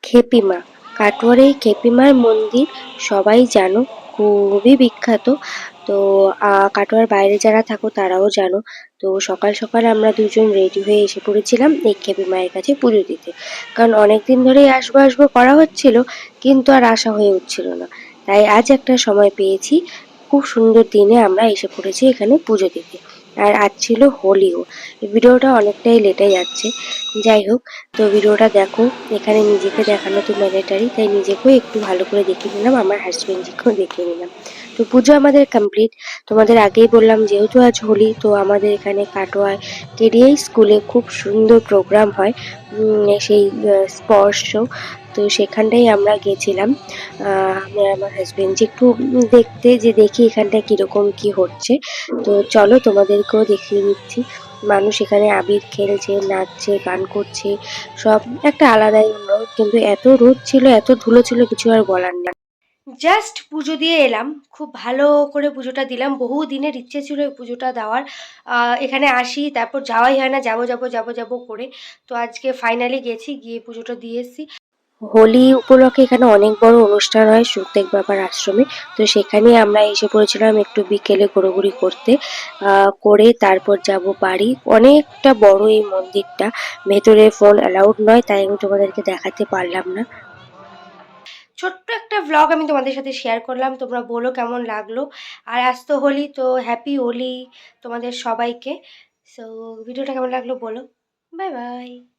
খেপিমা। কাটোয়ার এই খেপিমার মন্দির সবাই জানো, খুবই বিখ্যাত। তো কাটোয়ার বাইরে যারা থাকো তারাও জানো। তো সকাল সকাল আমরা দুজন রেডি হয়ে এসে পড়েছিলাম এই খেপি মায়ের কাছে পুজো দিতে। কারণ অনেকদিন ধরেই আসবো আসবো করা হচ্ছিল, কিন্তু আর আসা হয়ে উঠছিল না। তাই আজ একটা সময় পেয়েছি, খুব সুন্দর দিনে আমরা এসে পড়েছি এখানে পুজো দিতে। আর আজ ছিল হোলিও। এই ভিডিওটা অনেকটাই লেটে যাচ্ছে, যাই হোক। তো ভিডিওটা দেখো, এখানে নিজেকে দেখানো তো ম্যান্ডেটারি, তাই নিজেকেও একটু ভালো করে দেখিয়ে নিলাম, আমার হাজবেন্ডজিকেও দেখিয়ে নিলাম। তো পুজো আমাদের কমপ্লিট। তোমাদের আগেই বললাম যেহেতু আজ হোলি, তো আমাদের এখানে কাটোয়ায় কেডিআই স্কুলে খুব সুন্দর প্রোগ্রাম হয়, সেই স্পর্শ। তো সেখানটাই আমরা গেছিলাম, আমি আর আমার হাজবেন্ড একটু দেখতে, যে দেখি এখানটায় কিরকম কি হচ্ছে। তো চলো তোমাদেরকেও দেখিয়ে দিচ্ছি। মানুষ এখানে আবির খেলছে, নাচছে, গান করছে, সব একটা আলাদাই অন্য। কিন্তু এত রোদ ছিল, এত ধুলো ছিল, কিছু আর বলার না। জাস্ট পুজো দিয়ে এলাম, খুব ভালো করে পুজোটা দিলাম। বহু দিনের ইচ্ছে ছিল এই পুজোটা দেওয়ার। এখানে আসি, তারপর যাওয়াই হয় না, যাবো যাবো যাবো যাবো করে। তো আজকে ফাইনালি গেছি, গিয়ে পুজোটা দিয়ে এসেছি। হোলি উপলক্ষে এখানে অনেক বড় অনুষ্ঠান হয় সুখদেব বাবার আশ্রমে। তো সেখানে আমরা এসে পড়েছিলাম একটু বিকেলে ঘোরাঘুরি করতে, করে তারপর যাব বাড়ি। অনেকটা বড় এই মন্দিরটা, ভেতরে ফোন অ্যালাউড নয়, তাই আমি তোমাদেরকে দেখাতে পারলাম না। ছোট্ট একটা ভ্লগ আমি তোমাদের সাথে শেয়ার করলাম, তোমরা বলো কেমন লাগলো। আর আজ তো হোলি, তো হ্যাপি হোলি তোমাদের সবাইকে। সো ভিডিওটা কেমন লাগলো বলো। Bye bye.